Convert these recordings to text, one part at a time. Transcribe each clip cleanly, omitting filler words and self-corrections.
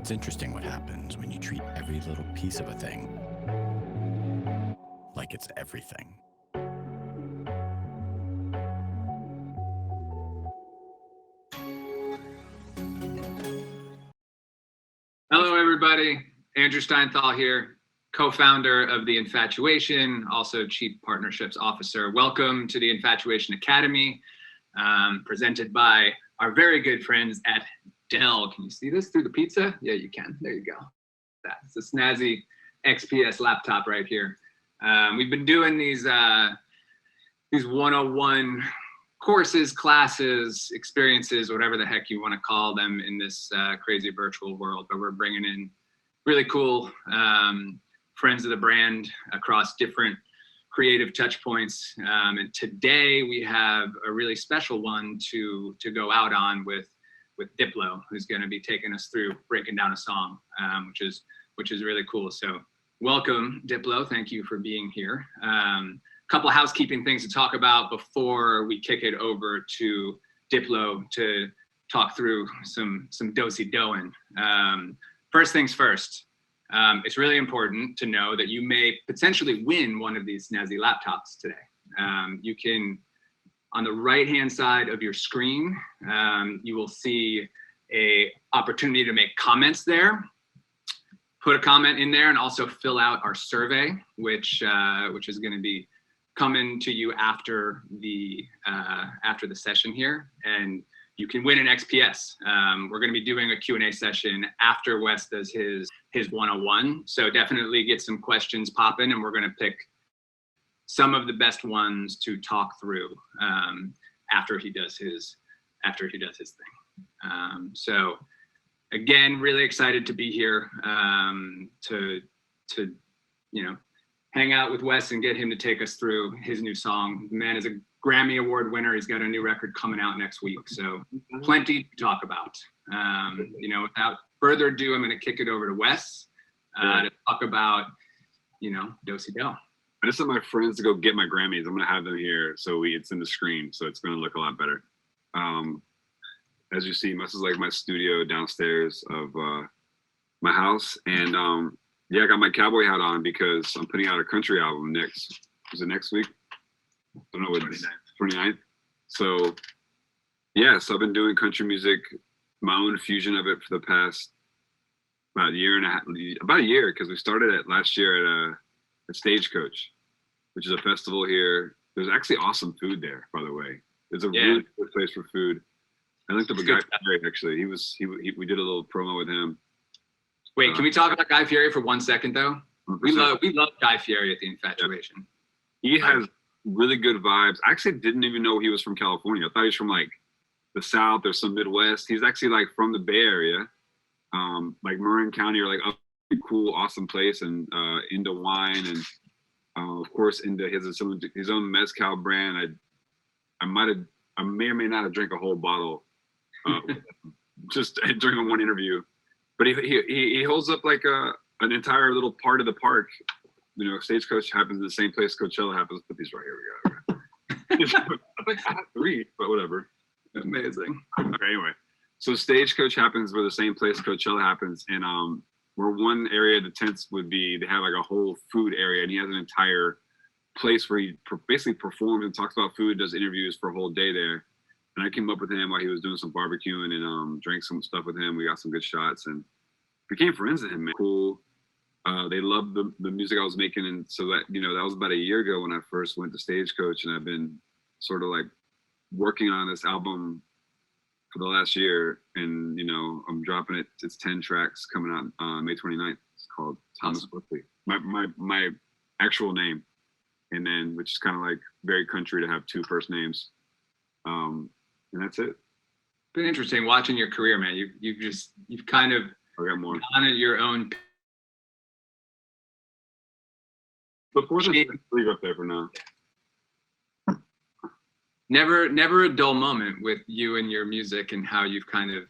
It's interesting what happens when you treat every little piece of a thing like it's everything. Hello, everybody. Andrew Steinthal here, co-founder of the Infatuation, also Chief Partnerships Officer. Welcome to the Infatuation Academy, presented by our very good friends at Dell. Can you see this through the pizza? Yeah, you can. There you go. That's a snazzy XPS laptop right here. We've been doing these 101 courses, classes, experiences, whatever the heck you want to call them in this crazy virtual world. But we're bringing in really cool friends of the brand across different creative touch points. And today we have a really special one to go out on with Diplo, who's going to be taking us through breaking down a song, which is really cool. So welcome, Diplo. Thank you for being here. Couple of housekeeping things to talk about before we kick it over to Diplo to talk through some do-si-doing. First things first, it's really important to know that you may potentially win one of these snazzy laptops today. You can, on the right-hand side of your screen, you will see a opportunity to make comments there. Put a comment in there and also fill out our survey, which is going to be coming to you after the session here, and you can win an XPS. We're going to be doing a Q&A session after Wes does his 101. So definitely get some questions popping, and we're going to pick some of the best ones to talk through after he does his thing. So again, really excited to be here to hang out with Wes and get him to take us through his new song. The man is a Grammy Award winner. He's got a new record coming out next week. So plenty to talk about. Without further ado, I'm going to kick it over to Wes to talk about, do-si-do. I just sent my friends to go get my Grammys. I'm going to have them here. So it's in the screen. So it's going to look a lot better. As you see, this is like my studio downstairs of my house. And I got my cowboy hat on because I'm putting out a country album next. Is it next week? I don't know what 29th. So I've been doing country music, my own fusion of it for the past about a year, because we started it last year at Stagecoach, which is a festival here. There's actually awesome food there, by the way. It's a really good place for food. I looked up a guy, actually. We did a little promo with him. Wait, can we talk about Guy Fieri for 1 second though? 100%. We love Guy Fieri at the Infatuation. He has really good vibes. I actually didn't even know he was from California. I thought he was from like the South or some Midwest. He's actually like from the Bay Area, like Marin County, or like a cool, awesome place, and into wine, and of course into his own mezcal brand. I may or may not have drank a whole bottle just during one interview. But he holds up like an entire little part of the park. Stagecoach happens in the same place Coachella happens. Put these right here. We got it. I have 3, but whatever. Amazing. Okay, anyway, so Stagecoach happens where the same place Coachella happens, and where one area of the tents would be, they have like a whole food area, and he has an entire place where he basically performs and talks about food, does interviews for a whole day there. And I came up with him while he was doing some barbecuing, and drank some stuff with him. We got some good shots and became friends with him, man. Cool. They loved the music I was making. And so that was about a year ago when I first went to Stagecoach, and I've been sort of like working on this album for the last year. And, I'm dropping it. It's 10 tracks coming out on May 29th. It's called Thomas Wesley, my actual name. And then, which is kind of like very country to have 2 first names. And that's it. It's been interesting watching your career, man. You've kind of gone at your own. Before the leave up there for now. Never a dull moment with you and your music, and how you've kind of,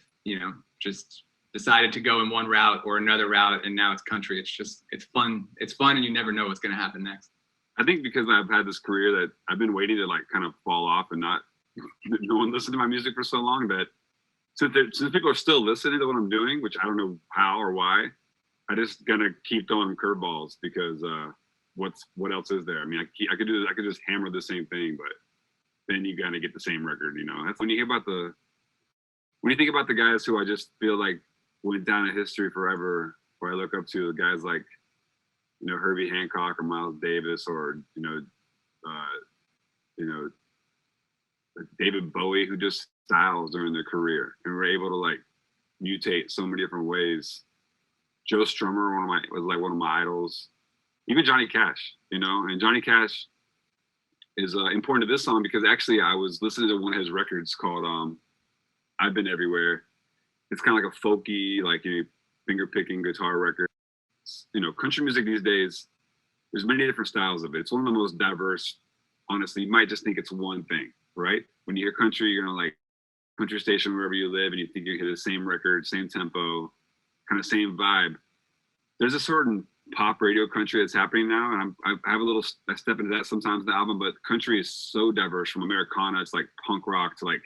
just decided to go in one route or another route, and now it's country. It's fun. It's fun, and you never know what's going to happen next. I think because I've had this career that I've been waiting to like kind of fall off and not no one listened to my music for so long, that since people are still listening to what I'm doing, which I don't know how or why, I just gonna keep throwing them curveballs because what else is there? I mean, I could just hammer the same thing, but then you gotta get the same record, you know. That's when you think about the guys who I just feel like went down in history forever, or I look up to the guys like, you know, Herbie Hancock or Miles Davis or David Bowie, who just styles during their career and were able to like mutate so many different ways. Joe Strummer, was one of my idols. Even Johnny Cash, you know, and Johnny Cash is important to this song because actually I was listening to one of his records called I've Been Everywhere. It's kind of like a folky, like a finger picking guitar record. You know, country music these days, there's many different styles of it. It's one of the most diverse. Honestly, you might just think it's one thing, right? When you hear country, you're gonna like country station wherever you live, and you think you hear the same record, same tempo, kind of same vibe. There's a certain pop radio country that's happening now, and I step into that sometimes in the album. But country is so diverse, from Americana to like punk rock to like,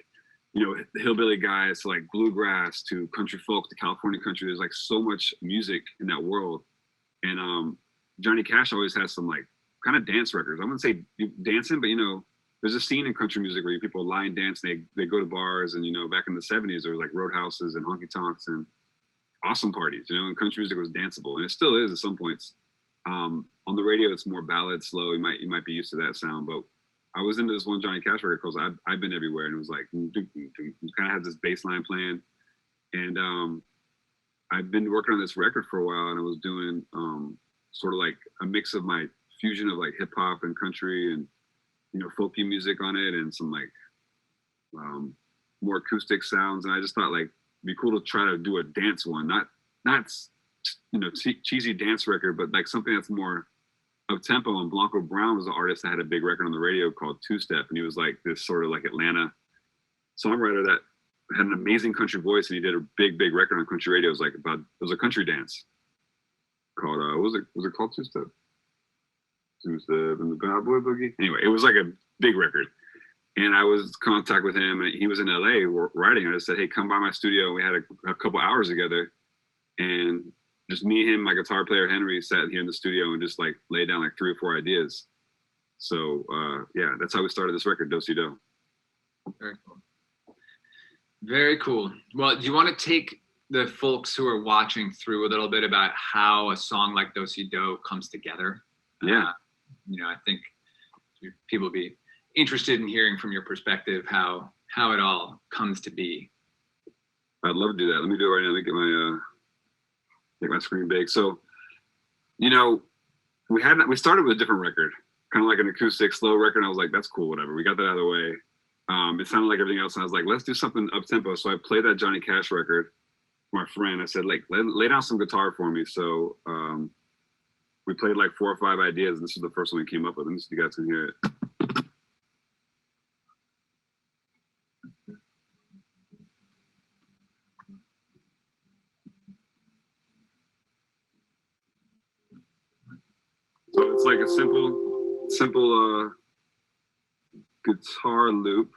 you know, the hillbilly guys to like bluegrass to country folk to California country. There's like so much music in that world, and Johnny Cash always has some like kind of dance records. I wouldn't say dancing, but you know, there's a scene in country music where people line dance. They go to bars, and you know, back in the '70s, there was like roadhouses and honky tonks and awesome parties. You know, and country music was danceable, and it still is at some points. On the radio, it's more ballad, slow. You might be used to that sound, but I was into this one Johnny Cash record called I've Been Everywhere, and it was like you kind of had this bass line playing, and I've been working on this record for a while, and I was doing sort of like a mix of my fusion of like hip hop and country and, you know, folky music on it, and some like more acoustic sounds. And I just thought like it'd be cool to try to do a dance one, not you know, cheesy dance record, but like something that's more up tempo. And Blanco Brown was an artist that had a big record on the radio called Two Step, and he was like this sort of like Atlanta songwriter that had an amazing country voice, and he did a big record on country radio. It was a country dance called was it called Two Step? Two Step and the Bad Boy Boogie. Anyway, it was like a big record, and I was in contact with him, and he was in LA writing. I just said, hey, come by my studio. We had a couple hours together, and just me, him, my guitar player Henry sat here in the studio and just like laid down like 3 or 4 ideas. So yeah, that's how we started this record, Do Si Do. Very cool. Very cool. Well, do you want to take the folks who are watching through a little bit about how a song like Do Si Do comes together? Yeah. You know, I think people will be interested in hearing from your perspective how it all comes to be. I'd love to do that. Let me do it right now. Let me get my screen big. So, you know, we started with a different record, kind of like an acoustic slow record. And I was like, that's cool, whatever. We got that out of the way. It sounded like everything else, and I was like, let's do something up tempo. So I played that Johnny Cash record for my friend. I said, like, lay down some guitar for me. So we played like 4 or 5 ideas, and this is the first one we came up with. Let me see if you guys can hear it. So it's like a simple guitar loop,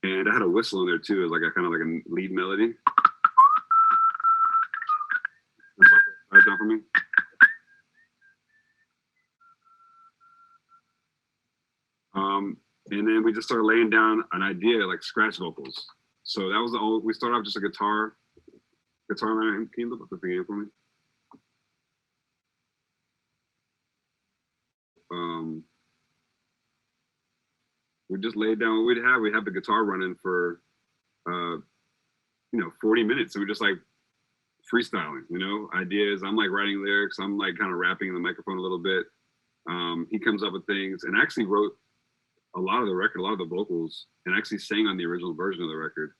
and I had a whistle in there too, as like a kind of like a lead melody. Write down for me. And then we just started laying down an idea, like scratch vocals. So that was we started off just a guitar line. Can you look up the thing for me? We just laid down what we'd have the guitar running for 40 minutes, and we're just like freestyling, you know, ideas. I'm like writing lyrics, I'm like kind of rapping in the microphone a little bit. He comes up with things, and actually wrote a lot of the vocals, and actually sang on the original version of the record.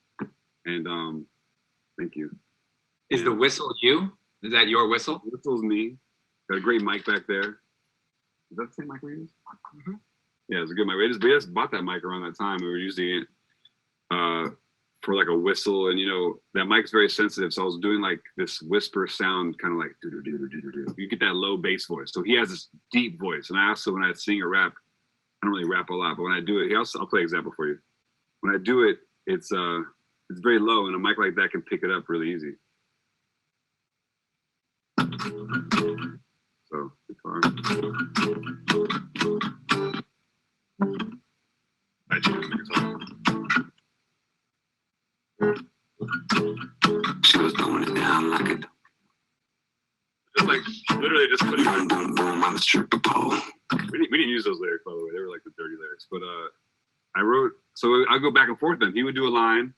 And thank you. Is the whistle you? Is that your whistle? The whistle's me. Got a great mic back there. Is that the same mic we use? Mm-hmm. Yeah, it's a good mic. We just bought that mic around that time. We were using it for like a whistle, and you know, that mic's very sensitive. So I was doing like this whisper sound, kind of like do. You get that low bass voice. So he has this deep voice. And I also, when I sing or rap, I don't really rap a lot, but when I do it, I'll play an example for you. When I do it, it's it's very low, and a mic like that can pick it up really easy. So guitar. I choose the guitar. She was throwing it down like it. Just like literally just putting boom boom boom on the stripper pole. We didn't use those lyrics, by the way. They were like the dirty lyrics. But I wrote, so I go back and forth with them. He would do a line,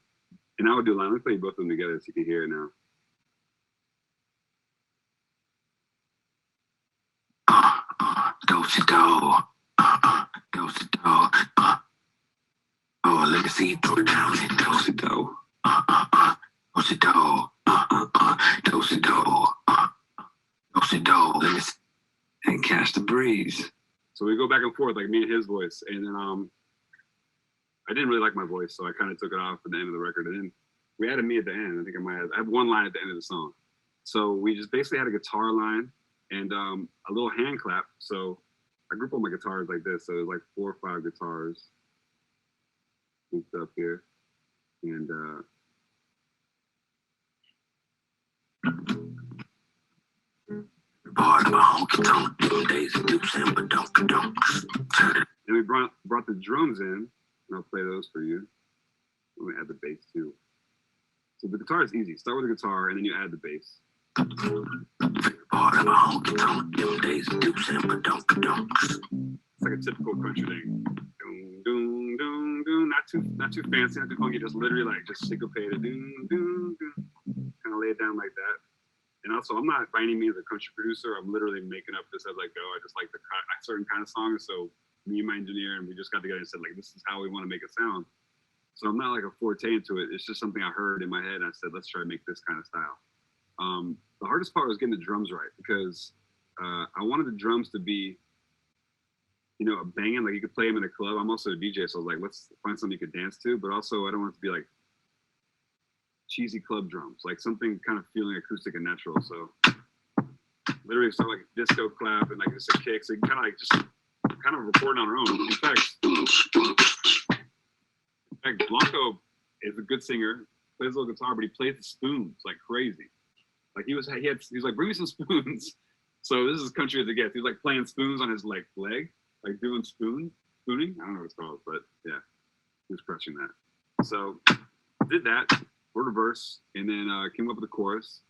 and I would do a line. Let me play both of them together so you can hear it now. Do-si-do, do-si-do, oh, legacy, throw it down, do-si-do, do-si-do, do-si-do, do-si-do, legacy, and catch the breeze. So we go back and forth, like me and his voice, and then I didn't really like my voice, so I kind of took it off at the end of the record, and then we added me at the end. I think I have one line at the end of the song. So we just basically had a guitar line and a little hand clap. So I group all my guitars like this. So there's like 4 or 5 guitars grouped up here. And then we brought the drums in, and I'll play those for you. Let me add the bass too. So the guitar is easy. Start with the guitar, and then you add the bass. It's like a typical country thing. Doom, doom, doom, doom. Not too fancy, not too funky. Just literally like just syncopated. Doom, doom, doom. Kind of lay it down like that. And also, I'm not by any means a country producer. I'm literally making up this as I go. I just like a certain kind of songs. So me and my engineer, and we just got together and said, like, this is how we want to make it sound. So I'm not like a forte into it. It's just something I heard in my head. And I said, let's try to make this kind of style. The hardest part was getting the drums right, because I wanted the drums to be, you know, a banging, like you could play them in a club. I'm also a DJ, so I was like, let's find something you could dance to, but also I don't want it to be like cheesy club drums, like something kind of feeling acoustic and natural. So literally start like a disco clap and like just a kick, so you can kind of like just kind of record on our own. In fact, Blanco is a good singer, plays a little guitar, but he plays the spoons like crazy. Like he was like, bring me some spoons. So this is as country as it gets. He was like playing spoons on his like leg, like doing spooning. I don't know what it's called, but yeah, he was crushing that. So did that, wrote a verse, and then came up with a chorus.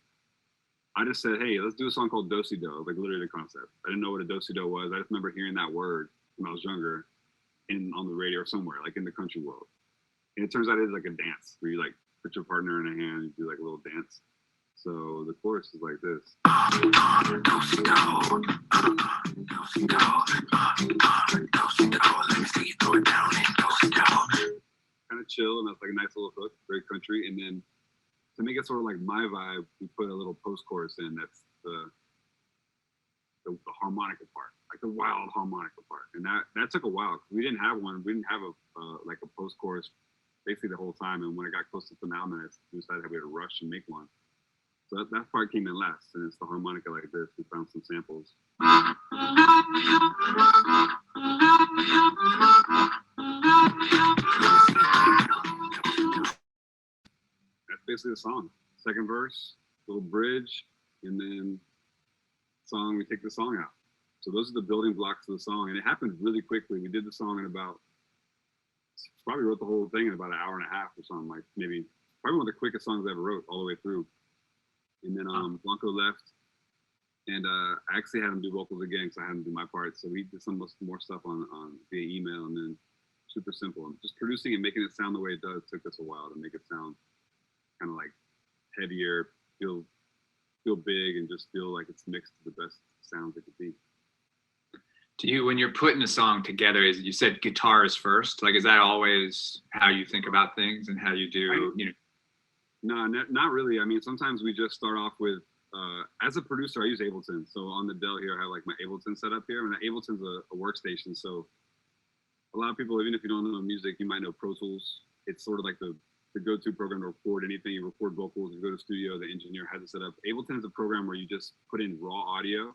I just said, hey, let's do a song called Do-Si-Do, like literally the concept. I didn't know what a Do-Si-Do was. I just remember hearing that word when I was younger on the radio or somewhere, like in the country world. And it turns out it's like a dance where you like put your partner in a hand and do like a little dance. So the chorus is like this. Kind of chill, and that's like a nice little hook, very country. And then to make it sort of like my vibe, we put a little post-chorus in. That's the harmonica part, like the wild harmonica part. And that took a while. We didn't have one. We didn't have like a post-chorus basically the whole time. And when it got close to phenomenon, we decided that we had to rush and make one. So that part came in last, and it's the harmonica like this. We found some samples. That's basically the song. Second verse, little bridge, and then song, we take the song out. So those are the building blocks of the song, and it happened really quickly. We did the song in probably wrote the whole thing in about an hour and a half or something, like maybe, probably one of the quickest songs I ever wrote all the way through. And then Blanco left, and I actually had him do vocals again because I had him do my part. So we did some more stuff on via email, and then super simple. And just producing and making it sound the way it does took us a while to make it sound kind of like heavier, feel big, and just feel like it's mixed to the best sounds it could be. Do you, when you're putting a song together, is you said guitars first? Like, is that always how you think about things and how you do, you know? No, not really. I mean, sometimes we just start off with, as a producer, I use Ableton. So on the Dell here, I have like my Ableton set up here, and Ableton's a workstation. So a lot of people, even if you don't know music, you might know Pro Tools. It's sort of like the go-to program to record anything. You record vocals, you go to the studio, the engineer has it set up. Ableton is a program where you just put in raw audio,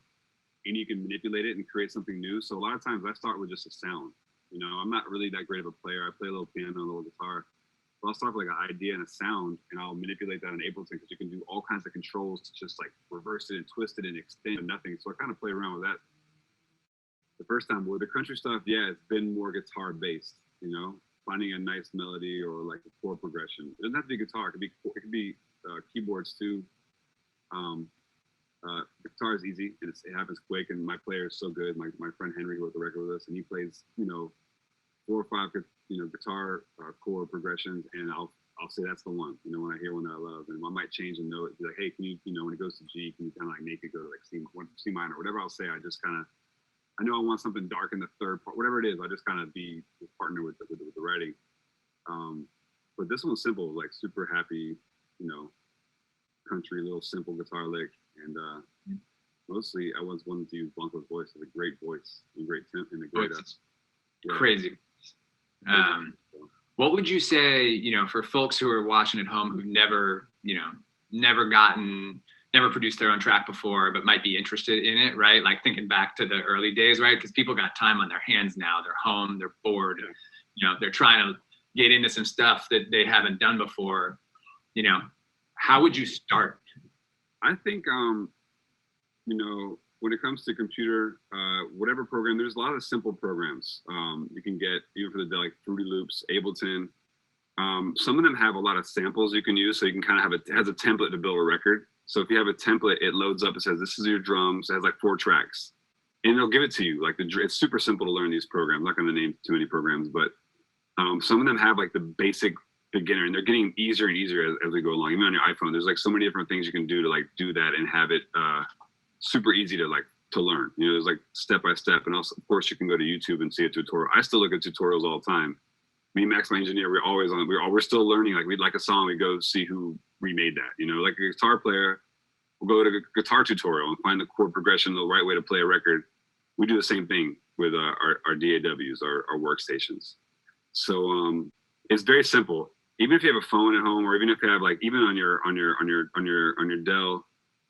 and you can manipulate it and create something new. So a lot of times I start with just a sound. You know, I'm not really that great of a player. I play a little piano, a little guitar. I'll start with like an idea and a sound, and I'll manipulate that in Ableton because you can do all kinds of controls to just like reverse it and twist it and extend and nothing. So I kind of play around with that the first time. But with the country stuff, yeah, it's been more guitar based, you know, finding a nice melody or like a chord progression. It doesn't have to be guitar. It could be keyboards too. Guitar is easy and it happens quick. And my player is so good. My friend Henry who wrote the record with us, and he plays, you know, 4 or 5 guitar chord progressions, and I'll say that's the one. You know, when I hear one that I love, and I might change a note, be like, hey, can you when it goes to G, can you kind of like make it go to like C minor, whatever I'll say. I just kind of, I know I want something dark in the third part, whatever it is. I just kind of be partner with the writing. But this one's simple, like super happy, you know, country, little simple guitar lick, and mostly I was wanting to use Blanco's voice. It's a great voice and great temp and a great crazy. What would you say, you know, for folks who are watching at home who've never, you know, never produced their own track before, but might be interested in it, right? Like thinking back to the early days, right? Because people got time on their hands now. They're home, they're bored, you know, they're trying to get into some stuff that they haven't done before. You know, how would you start? I think, you know, when it comes to computer, whatever program, there's a lot of simple programs you can get, even for the Dell, like Fruity Loops, Ableton. Some of them have a lot of samples you can use, so you can kind of have it has a template to build a record. So if you have a template, it loads up, it says, this is your drums, it has like 4 tracks. And it'll give it to you. Like it's super simple to learn these programs. I'm not gonna name too many programs, but some of them have like the basic beginner, and they're getting easier and easier as we go along. Even on your iPhone, there's like so many different things you can do to like do that and have it super easy to learn. You know, there's like step by step, and also of course you can go to YouTube and see a tutorial. I still look at tutorials all the time. Me and Max, my engineer, we're still learning. Like we'd like a song, we go see who remade that. You know, like a guitar player, we'll go to a guitar tutorial and find the chord progression, the right way to play a record. We do the same thing with our DAWs, our workstations. So it's very simple. Even if you have a phone at home, or even if you have like even on your Dell,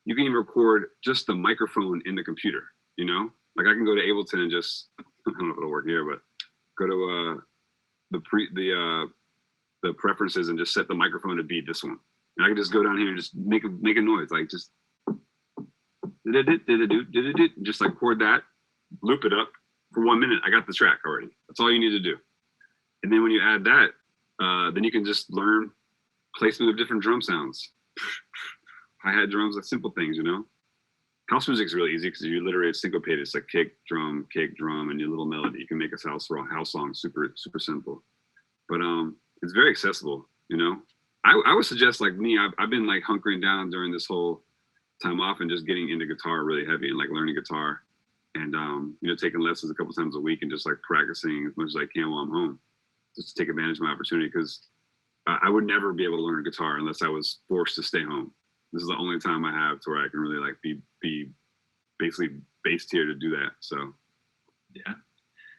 you can even record just the microphone in the computer. You know, like I can go to Ableton and just, I don't know if it'll work here, but go to the preferences and just set the microphone to be this one. And I can just go down here and just make a noise, like just just like chord that, loop it up for 1 minute. I got the track already. That's all you need to do. And then when you add that, then you can just learn placement of different drum sounds. Hi-hat drums, like simple things, you know. House music is really easy because you literally syncopate. It's like kick, drum, and your little melody. You can make a house song super simple. But it's very accessible, you know. I would suggest, like me, I've been like hunkering down during this whole time off and just getting into guitar really heavy and like learning guitar, and you know, taking lessons a couple times a week and just like practicing as much as I can while I'm home, just to take advantage of my opportunity, because I would never be able to learn guitar unless I was forced to stay home. This is the only time I have to where I can really like be basically based here to do that. So yeah.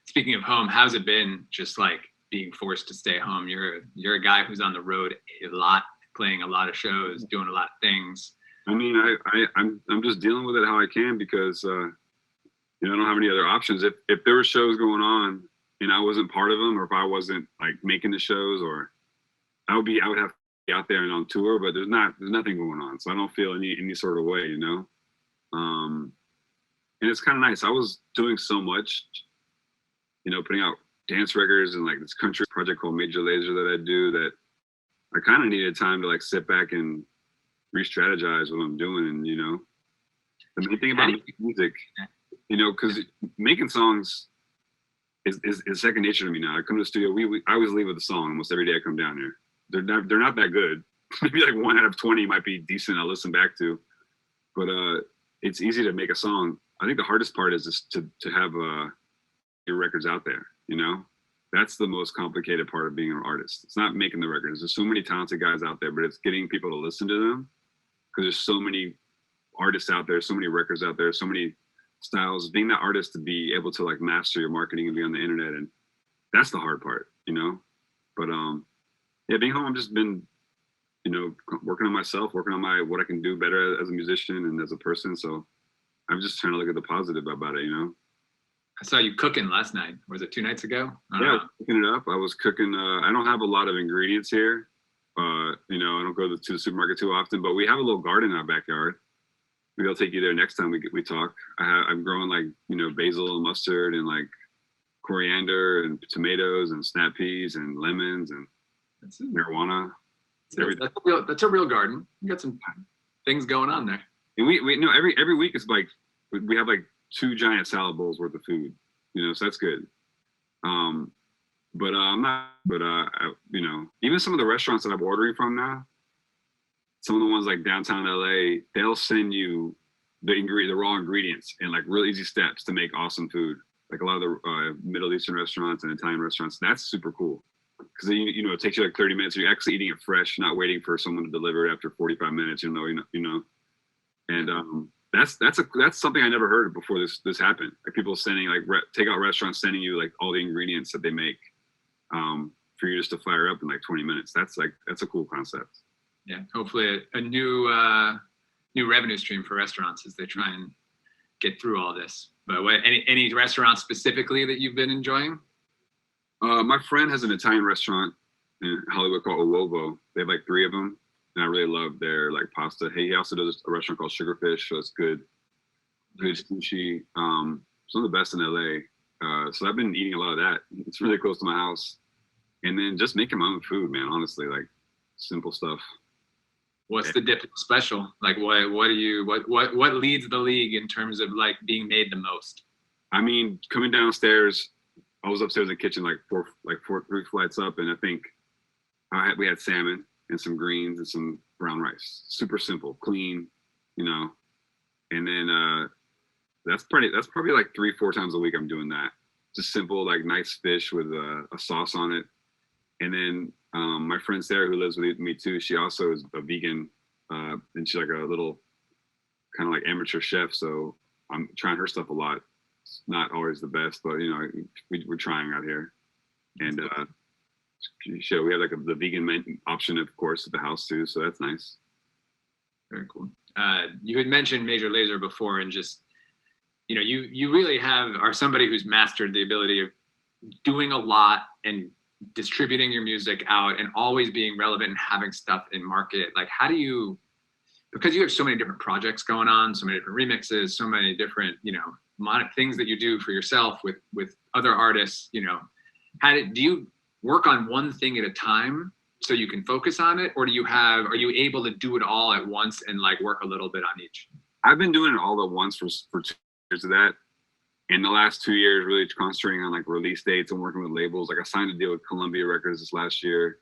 Speaking of home, how's it been just like being forced to stay home? You're a guy who's on the road a lot, playing a lot of shows, doing a lot of things. I mean, I'm just dealing with it how I can, because you know, I don't have any other options. If there were shows going on and I wasn't part of them, or if I wasn't like making the shows, or I would have to be out there and on tour, but there's nothing going on, so I don't feel any sort of way, you know. And it's kind of nice. I was doing so much, you know, putting out dance records and like this country project called Major Lazer that I do, that I kind of needed time to like sit back and re-strategize what I'm doing. And you know, the main thing about music, you know, because making songs is second nature to me now. I come to the studio, I always leave with a song almost every day I come down here. They're not that good. Maybe like 1 out of 20 might be decent, I'll listen back to. But it's easy to make a song. I think the hardest part is just to have your records out there, you know? That's the most complicated part of being an artist. It's not making the records. There's so many talented guys out there, but it's getting people to listen to them, because there's so many artists out there, so many records out there, so many styles. Being that artist, to be able to like master your marketing and be on the internet, and that's the hard part, you know? But yeah, being home, I've just been, you know, working on myself, working on what I can do better as a musician and as a person. So I'm just trying to look at the positive about it, you know? I saw you cooking last night. Was it 2 nights ago? Yeah, cooking it up. I was cooking. I don't have a lot of ingredients here. You know, I don't go to the supermarket too often, but we have a little garden in our backyard. Maybe I'll take you there next time we talk. I'm growing like, you know, basil and mustard and like coriander and tomatoes and snap peas and lemons and marijuana. That's a real garden. You got some things going on there. And we know every week it's like we have like 2 giant salad bowls worth of food, you know, so that's good. I'm not. You know, even some of the restaurants that I'm ordering from now, some of the ones like downtown LA, they'll send you the raw ingredients and like real easy steps to make awesome food. Like a lot of the Middle Eastern restaurants and Italian restaurants, that's super cool. Because you know, it takes you like 30 minutes. You're actually eating it fresh, not waiting for someone to deliver it after 45 minutes. You know. And that's something I never heard of before this happened. Like people sending like takeout restaurants sending you like all the ingredients that they make for you just to fire up in like 20 minutes. That's a cool concept. Yeah, hopefully a new revenue stream for restaurants as they try and get through all this. But any restaurants specifically that you've been enjoying? My friend has an Italian restaurant in Hollywood called Uovo. They have like 3 of them, and I really love their like pasta. He also does a restaurant called Sugarfish, so it's good sushi. Some of the best in LA. So I've been eating a lot of that. It's really close to my house, and then just making my own food, man. Honestly, like simple stuff. What's the Diplo special? Like what leads the league in terms of like being made the most? I mean, coming downstairs, I was upstairs in the kitchen like 3 flights up, and I think we had salmon and some greens and some brown rice. Super simple, clean, you know. And then that's probably like 3-4 times a week I'm doing that. Just simple, like nice fish with a sauce on it. And then my friend Sarah, who lives with me too, she also is a vegan, and she's like a little kind of like amateur chef. So I'm trying her stuff a lot. It's not always the best, but you know, we're trying out here. And we have like the vegan option, of course, at the house too. So that's nice. Very cool. You had mentioned Major Lazer before, and just, you know, you really are somebody who's mastered the ability of doing a lot and distributing your music out and always being relevant and having stuff in market. Like, how do you, because you have so many different projects going on, so many different remixes, so many different, you know, things that you do for yourself with other artists, you know, do you work on one thing at a time so you can focus on it, or are you able to do it all at once and like work a little bit on each? I've been doing it all at once for 2 years of that. In the last 2 years, really concentrating on like release dates and working with labels. Like I signed a deal with Columbia Records this last year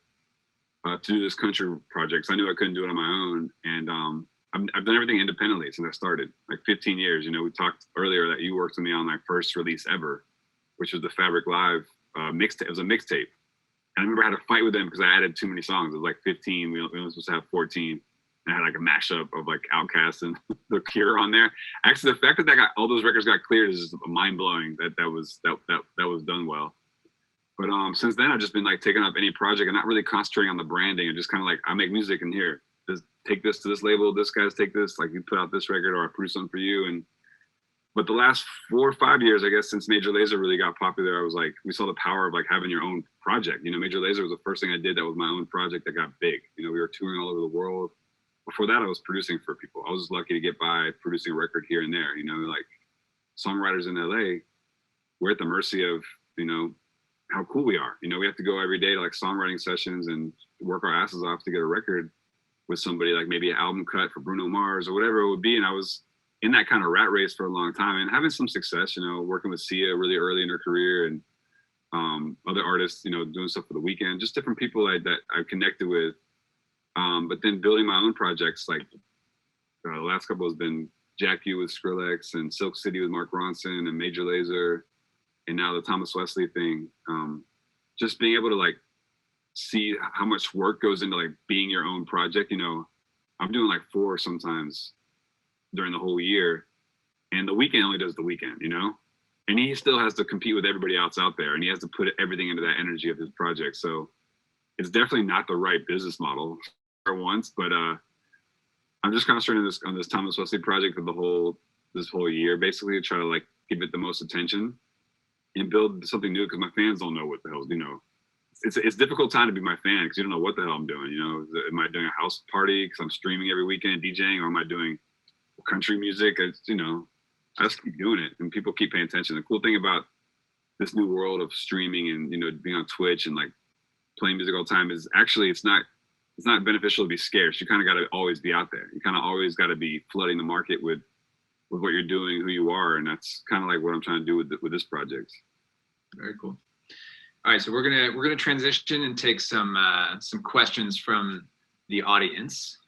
to do this country project. So I knew I couldn't do it on my own. And I've done everything independently since I started, like 15 years. You know, we talked earlier that you worked with me on my first release ever, which was the Fabric Live mixtape. It was a mixtape. And I remember I had a fight with them because I added too many songs. It was like 15. We were supposed to have 14. And I had like a mashup of like Outkast and The Cure on there. Actually, the fact that all those records got cleared is just mind blowing. That was done well. But since then, I've just been like taking up any project and not really concentrating on the branding, and just kind of like, I make music in here. Just take this to this label. This guy's take this. Like, you put out this record, or I produce something for you. But the last 4 or 5 years, I guess, since Major Lazer really got popular, I was like, we saw the power of like having your own project. You know, Major Lazer was the first thing I did that was my own project that got big. You know, we were touring all over the world. Before that, I was producing for people. I was just lucky to get by producing a record here and there. You know, like songwriters in LA, we're at the mercy of, you know, how cool we are. You know, we have to go every day to like songwriting sessions and work our asses off to get a record with somebody, like maybe an album cut for Bruno Mars or whatever it would be. And I was in that kind of rat race for a long time and having some success, you know, working with Sia really early in her career, and other artists, you know, doing stuff for The Weeknd, just different people that I've connected with. But then building my own projects, like the last couple has been Jack U with Skrillex and Silk City with Mark Ronson and Major Lazer, and now the Thomas Wesley thing. Just being able to like see how much work goes into like being your own project. You know, I'm doing like 4 sometimes during the whole year, and The Weeknd only does The Weeknd, you know, and he still has to compete with everybody else out there, and he has to put everything into that energy of his project. So it's definitely not the right business model for once, but I'm just concentrating on this Thomas Wesley project for this whole year, basically, to try to like give it the most attention. and build something new, because my fans don't know what the hell, it's a difficult time to be my fan, because you don't know what the hell I'm doing. Am I doing a house party because I'm streaming every weekend DJing, or am I doing country music? I just keep doing it, and people keep paying attention. The cool thing about this new world of streaming and being on Twitch and like playing music all the time is actually it's not beneficial to be scarce. You kind of got to always be out there. You kind of always got to be flooding the market with what you're doing, who you are, and that's kind of like what I'm trying to do with this project. Very cool. All right, so we're gonna transition and take some questions from the audience.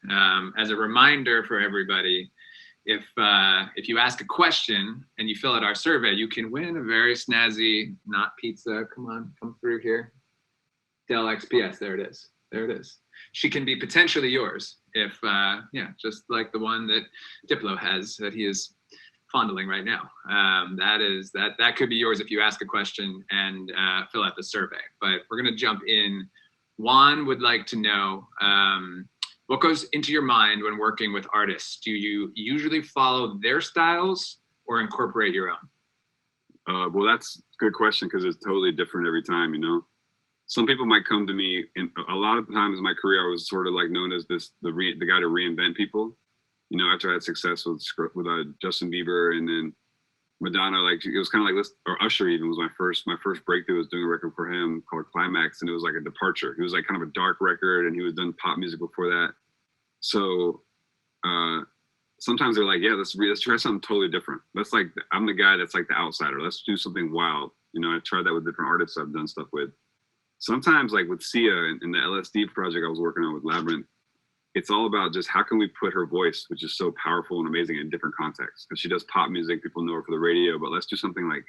As a reminder for everybody, if you ask a question and you fill out our survey, you can win a very snazzy, not pizza. Come through here. Dell XPS. There it is. She can be potentially yours if just like the one that Diplo has that he is fondling right now. That could be yours if you ask a question and fill out the survey. But we're gonna jump in. Juan would like to know what goes into your mind when working with artists. Do you usually follow their styles or incorporate your own? Well, that's a good question, because it's totally different every time. Some people might come to me, and a lot of times in my career, I was sort of like known as the guy to reinvent people. After I had success with Justin Bieber and then Madonna, like it was kind of like this, or Usher even was my first breakthrough. Was doing a record for him called Climax, and it was like a departure. It was like kind of a dark record, and he was done pop music before that. So sometimes they're like, yeah, let's try something totally different. That's like, I'm the guy that's like the outsider. Let's do something wild. I tried that with different artists I've done stuff with. Sometimes, like with Sia and the LSD project I was working on with Labrinth, it's all about just how can we put her voice, which is so powerful and amazing, in different contexts. Because she does pop music, people know her for the radio, but let's do something like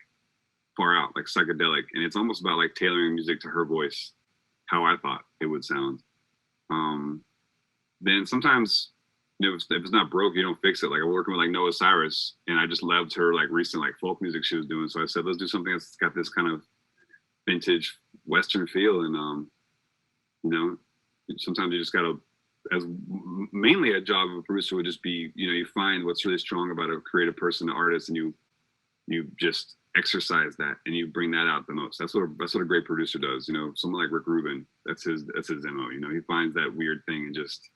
far out, like psychedelic. And it's almost about like tailoring music to her voice, how I thought it would sound. Then sometimes, if it's not broke, you don't fix it. Like I'm working with like Noah Cyrus, and I just loved her like recent like folk music she was doing. So I said, let's do something that's got this kind of vintage Western feel. And sometimes you just gotta, as mainly a job of a producer would just be, you find what's really strong about a creative person, an artist, and you just exercise that and you bring that out the most. That's what a great producer does. Someone like Rick Rubin, that's his MO. He finds that weird thing and just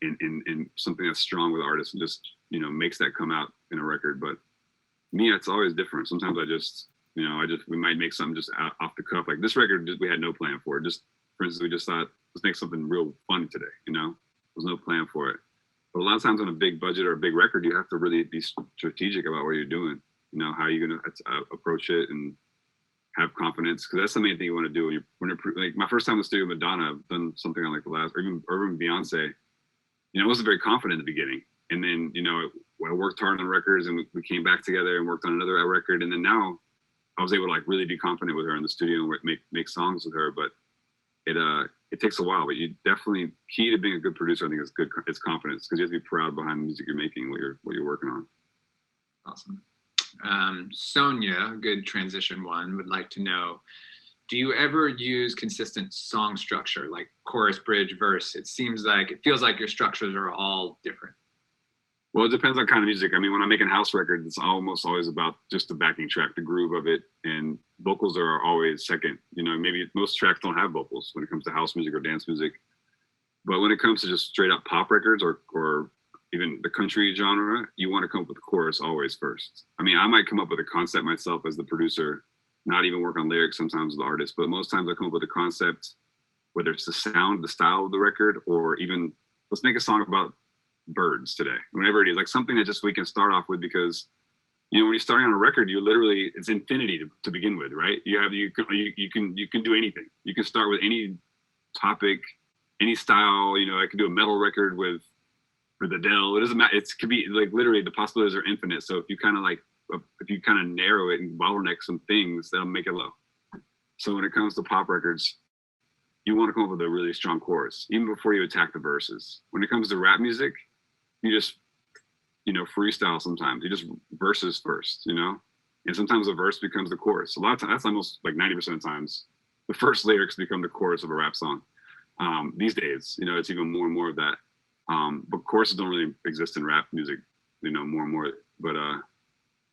in something that's strong with artists and just makes that come out in a record. But me, it's always different. Sometimes I just we might make something just off the cuff. Like this record, we had no plan for it. Just for instance, we just thought, let's make something real fun today. There's no plan for it. But a lot of times on a big budget or a big record, you have to really be strategic about what you're doing. How you're gonna approach it and have confidence, because that's the main thing you want to do when you're like my first time in the studio with Madonna. I've done something on like the last, or even Beyonce. I wasn't very confident in the beginning, and then I worked hard on records, and we came back together and worked on another record, and then now I was able to like really be confident with her in the studio and make songs with her. But it takes a while. But you definitely, key to being a good producer, I think, is it's confidence, because you have to be proud behind the music you're making, what you're working on. Awesome. Sonia, good transition one, would like to know, do you ever use consistent song structure, like chorus, bridge, verse? It feels like your structures are all different. Well, it depends on kind of music. I mean, when I'm making house records, it's almost always about just the backing track, the groove of it, and vocals are always second. Maybe most tracks don't have vocals when it comes to house music or dance music. But when it comes to just straight up pop records or even the country genre, you want to come up with the chorus always first. I mean, I might come up with a concept myself as the producer, not even work on lyrics sometimes with the artist, but most times I come up with a concept, whether it's the sound, the style of the record, or even let's make a song about birds today, whatever it is, like something that just we can start off with, because when you're starting on a record, you literally, it's infinity to begin with, right? You can do anything. You can start with any topic, any style. I could do a metal record with the Dell. It doesn't matter. It could be like literally the possibilities are infinite. So if you kind of narrow it and bottleneck some things, that'll make it low. So when it comes to pop records, you want to come up with a really strong chorus even before you attack the verses. When it comes to rap music, you just freestyle sometimes. You just verses first, and sometimes the verse becomes the chorus. A lot of times, that's almost like 90% of times, the first lyrics become the chorus of a rap song. These days, it's even more and more of that. But choruses don't really exist in rap music, more and more. But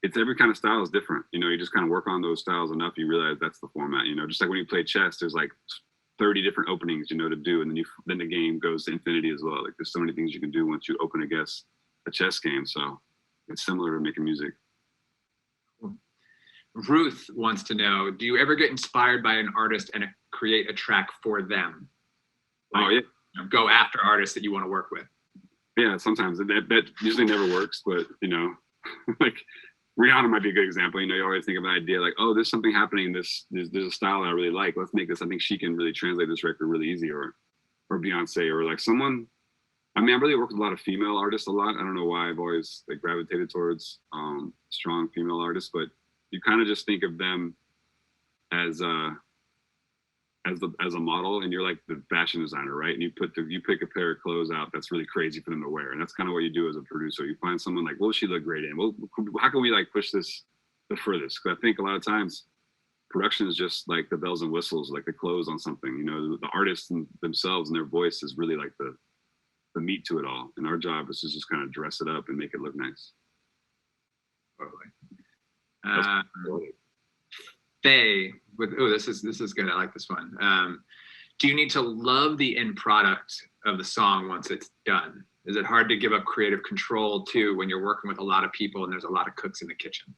it's every kind of style is different. You know, you just kind of work on those styles enough, you realize that's the format. You know, just like when you play chess, there's like 30 different openings, you know, to do, and then the game goes to infinity as well. Like there's so many things you can do once you open a chess game. So it's similar to making music. Ruth wants to know, do you ever get inspired by an artist and create a track for them? Like, Oh yeah. You know, go after artists that you want to work with. Yeah, sometimes that usually never works, but you know, like Rihanna might be a good example. You know, you always think of an idea like, oh, there's something happening. There's a style that I really like. Let's make this. I think she can really translate this record really easy, or Beyonce, or like someone. I mean, I really work with a lot of female artists a lot. I don't know why I've always like gravitated towards strong female artists, but you kind of just think of them as a model, and you're like the fashion designer, right? And you pick a pair of clothes out that's really crazy for them to wear, and that's kind of what you do as a producer. You find someone like, what will she look great in? Well, how can we like push this the furthest? Because I think a lot of times production is just like the bells and whistles, like the clothes on something. You know, the artists themselves and their voice is really like the meat to it all, and our job is to just kind of dress it up and make it look nice. Totally. Faye, this is good. I like this one. Do you need to love the end product of the song once it's done? Is it hard to give up creative control too when you're working with a lot of people and there's a lot of cooks in the kitchen?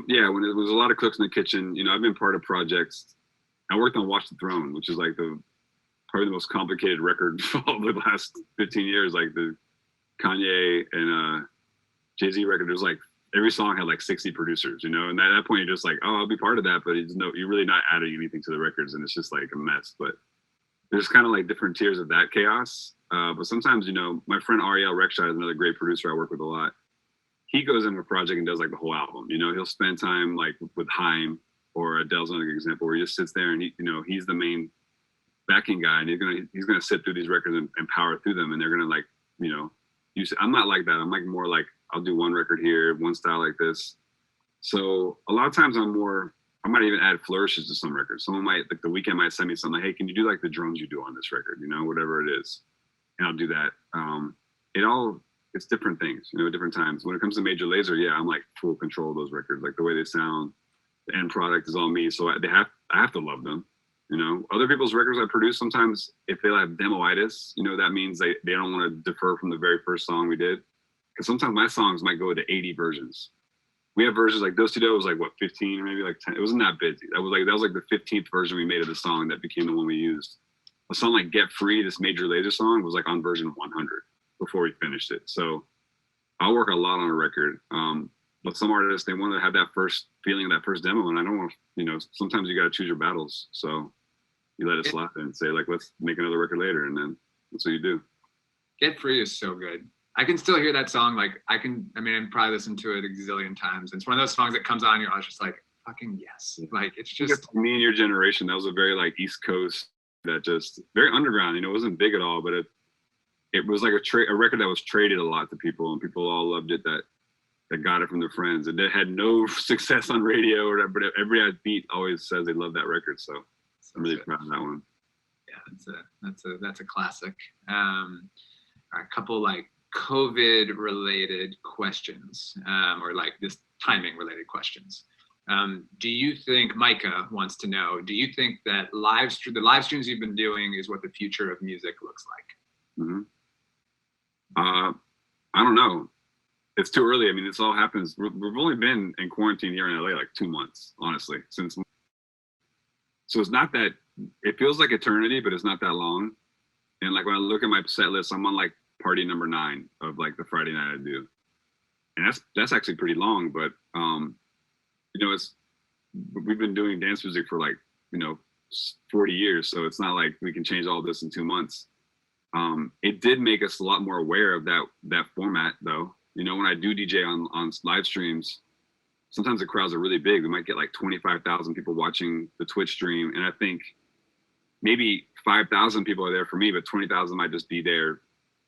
Yeah, when there was a lot of cooks in the kitchen, you know, I've been part of projects. I worked on Watch the Throne, which is like probably the most complicated record of the last 15 years. Like the Kanye and Jay-Z record, there's like every song had like 60 producers, you know, and at that point you're just like, oh, I'll be part of that, but you're really not adding anything to the records, and it's just like a mess. But there's kind of like different tiers of that chaos. But sometimes, you know, my friend Ariel Rekshai is another great producer I work with a lot. He goes into a project and does like the whole album. You know, he'll spend time like with Haim, or Dell's another example, where he just sits there and he's the main backing guy, and he's gonna sit through these records and power through them, and they're gonna like, you know, I'm not like that. I'm like more like, I'll do one record here, one style like this. So a lot of times I might even add flourishes to some records. Someone might, like The Weeknd might send me something like, hey, can you do like the drums you do on this record? You know, whatever it is. And I'll do that. It's different things, you know, at different times. When it comes to Major Lazer, yeah, I'm like full control of those records. Like the way they sound, the end product is all me. So I have to love them. You know, other people's records I produce, sometimes if they have demoitis, you know, that means they don't want to defer from the very first song we did. Because sometimes my songs might go to 80 versions. We have versions like Dos to Do was like what, 15 or maybe like 10. It wasn't that busy. That was like the 15th version we made of the song that became the one we used. A song like Get Free, this Major Lazer song, was like on version 100 before we finished it. So I'll work a lot on a record. But some artists, they want to have that first feeling of that first demo, and I don't want, you know, sometimes you got to choose your battles. So you let it slide and say like, let's make another record later, and then that's what you do. Get Free is so good. I can still hear that song. Like I've probably listened to it a gazillion times. It's one of those songs that comes on and you're just like, fucking yes. Like it's just me and your generation. That was a very like East Coast, that just very underground. You know, it wasn't big at all, but it was like a record that was traded a lot to people, and people all loved it. That got it from their friends, and it had no success on radio or whatever. But every beat always says they love that record. So I'm really proud of that one. Yeah, that's a classic. A couple like COVID related questions, or like this timing related questions. Do you think, Micah wants to know, do you think that the live streams you've been doing is what the future of music looks like? Mm-hmm. I don't know. It's too early. I mean, this all happens. We've only been in quarantine here in LA like 2 months, honestly, so it's not that, it feels like eternity, but it's not that long. And like when I look at my set list, I'm on like party number 9 of like the Friday night I do, and that's actually pretty long. But you know, we've been doing dance music for like, you know, 40 years, so it's not like we can change all this in 2 months. It did make us a lot more aware of that format, though. You know, when I do DJ on live streams, sometimes the crowds are really big. We might get like 25,000 people watching the Twitch stream, and I think maybe 5,000 people are there for me, but 20,000 might just be there.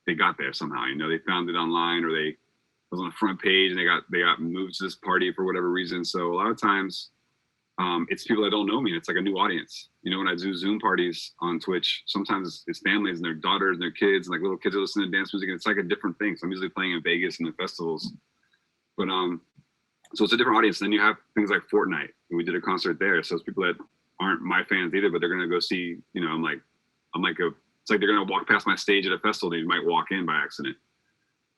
They got there somehow, you know, they found it online, or it was on the front page and they got moved to this party for whatever reason. So a lot of times it's people that don't know me, and it's like a new audience. You know, when I do Zoom parties on Twitch, sometimes it's families and their daughters and their kids, and like little kids are listening to dance music, and it's like a different thing. So I'm usually playing in Vegas and the festivals. But So it's a different audience. Then you have things like Fortnite. And we did a concert there. So it's people that aren't my fans either, but they're gonna go see, you know, it's like they're gonna walk past my stage at a festival, they might walk in by accident.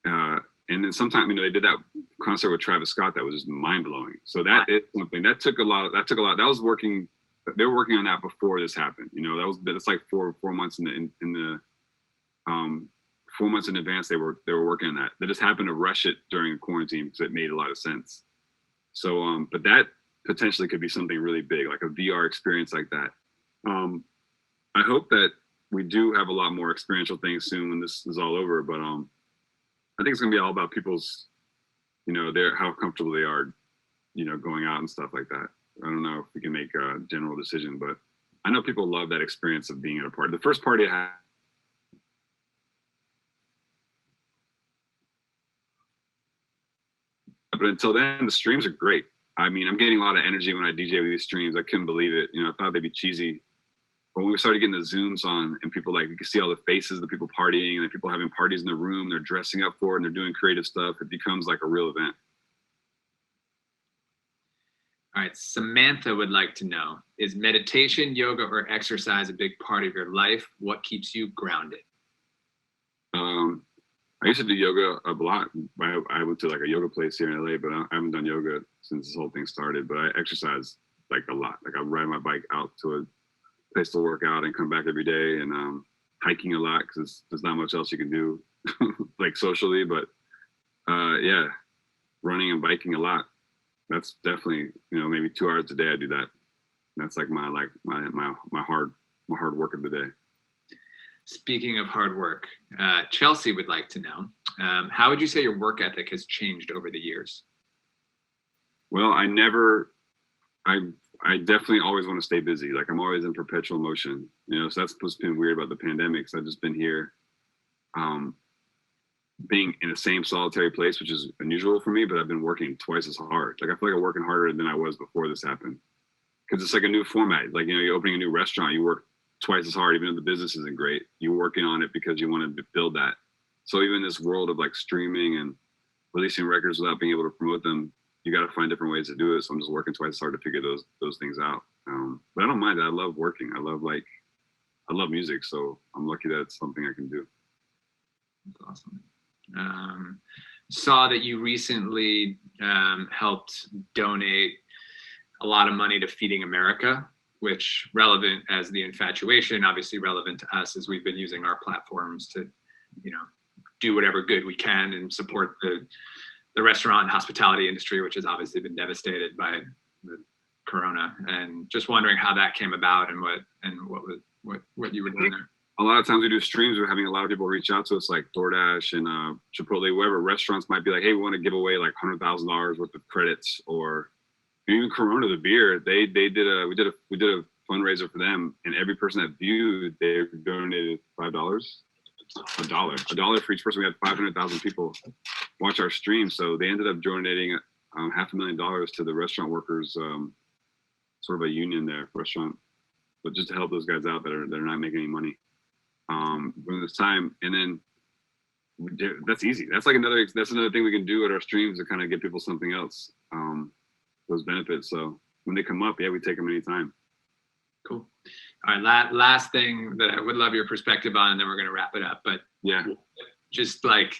And then sometimes, you know, they did that concert with Travis Scott that was just mind blowing. So that is something that took a lot. That was working. They were working on that before this happened. You know, that's like four months in the 4 months in advance. They were working on that. They just happened to rush it during quarantine because it made a lot of sense. So, but that potentially could be something really big, like a VR experience like that. I hope that we do have a lot more experiential things soon when this is all over. But I think it's gonna be all about people's, you know, how comfortable they are, you know, going out and stuff like that. I don't know if we can make a general decision, but I know people love that experience of being at a party. The first party I had, but until then, the streams are great. I mean, I'm getting a lot of energy when I DJ with these streams. I couldn't believe it. You know, I thought they'd be cheesy. But when we started getting the Zooms on and people like, you can see all the faces of the people partying and the people having parties in the room, they're dressing up for it and they're doing creative stuff. It becomes like a real event. All right, Samantha would like to know, is meditation, yoga, or exercise a big part of your life? What keeps you grounded? I used to do yoga a lot. I went to like a yoga place here in LA, but I haven't done yoga since this whole thing started. But I exercise like a lot. Like I ride my bike out to a place to work out and come back every day, and hiking a lot because there's not much else you can do like socially. But yeah, running and biking a lot. That's definitely, you know, maybe 2 hours a day I do that. That's like my hard work of the day. Speaking of hard work, Chelsea would like to know, how would you say your work ethic has changed over the years? Well, I definitely always want to stay busy. Like I'm always in perpetual motion, you know, so that's what's been weird about the pandemic. So I've just been here, being in the same solitary place, which is unusual for me, but I've been working twice as hard. Like I feel like I'm working harder than I was before this happened. Cause it's like a new format. Like, you know, you're opening a new restaurant, you work twice as hard, even though the business isn't great. You're working on it because you want to build that. So even this world of like streaming and releasing records without being able to promote them, you got to find different ways to do it. So I'm just working twice as hard to figure those things out. But I don't mind it. I love working. I love music. So I'm lucky that it's something I can do. That's awesome. Saw that you recently helped donate a lot of money to Feeding America, which relevant as the Infatuation, obviously relevant to us as we've been using our platforms to, you know, do whatever good we can and support the restaurant and hospitality industry, which has obviously been devastated by the corona. And just wondering how that came about and what you were doing there. A lot of times we do streams, we're having a lot of people reach out to us, like DoorDash and Chipotle, whatever restaurants might be like, hey, we want to give away like $100,000 worth of credits, or even Corona, the beer. We did a fundraiser for them, and every person that viewed, they donated $5, a dollar for each person. We had 500,000 people watch our stream, so they ended up donating $500,000 to the restaurant workers, sort of a union there, restaurant, but just to help those guys out that are not making any money during this time. And then that's easy. That's another thing we can do at our streams to kind of give people something else, those benefits. So when they come up, yeah, we take them anytime. Cool. All right, last thing that I would love your perspective on, and then we're gonna wrap it up. But yeah, just like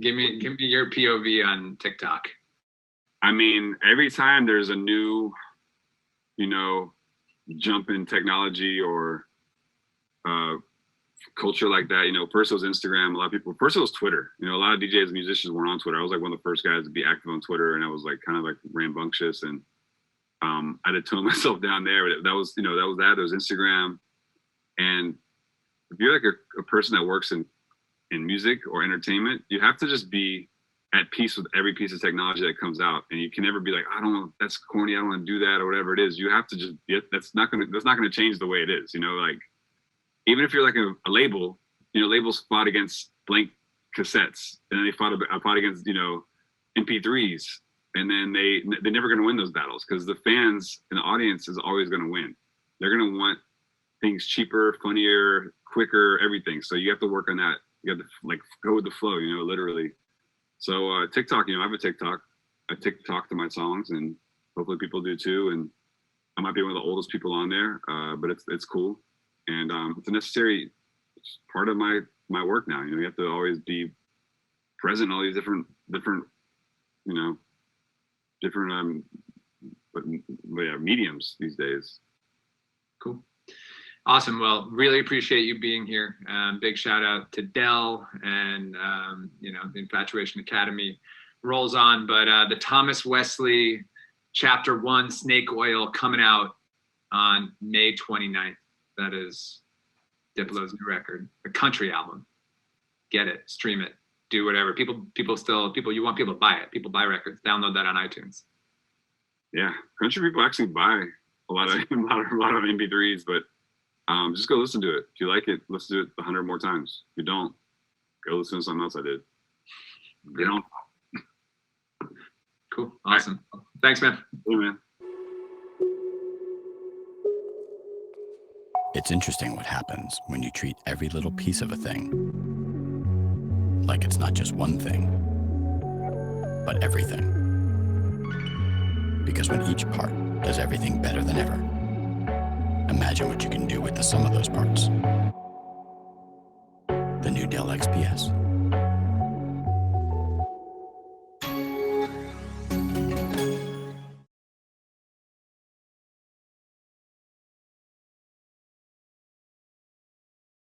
give me your POV on TikTok. I mean, every time there's a new, you know, jump in technology or culture like that, you know, first it was Instagram, a lot of people, first it was Twitter. You know, a lot of DJs and musicians weren't on Twitter. I was like one of the first guys to be active on Twitter, and I was like kind of like rambunctious, and I had to tone myself down there. But that was there was Instagram. And if you're like a person that works in music or entertainment, you have to just be at peace with every piece of technology that comes out, and you can never be like, that's corny, I don't want to do that, or whatever it is. You have to just that's not gonna change the way it is, you know. Like, even if you're like a label, you know, labels fought against blank cassettes, and then they fought against, you know, MP3s, and then they're never gonna win those battles, because the fans and the audience is always gonna win. They're gonna want things cheaper, funnier, quicker, everything. So you have to work on that. You have to like go with the flow, you know, literally. So TikTok, you know, I have a TikTok. I TikTok to my songs, and hopefully people do too. And I might be one of the oldest people on there, but it's cool, and it's a necessary part of my work now. You know, you have to always be present in all these different you know, different but yeah, mediums these days. Cool. Awesome. Well, really appreciate you being here. Big shout out to Dell and, you know, the Infatuation Academy rolls on, but the Thomas Wesley Chapter 1 Snake Oil coming out on May 29th. That is Diplo's new record, a country album. Get it, stream it, do whatever. People, you want people to buy it. People buy records. Download that on iTunes. Yeah, country people actually buy a lot of MP3s, but just go listen to it. If you like it, listen to it 100 more times. If you don't, go listen to something else I did. You know. Cool. Awesome. Right. Thanks, man. Hey, man. It's interesting what happens when you treat every little piece of a thing like it's not just one thing, but everything. Because when each part does everything better than ever, imagine what you can do with the sum of those parts. The new Dell XPS.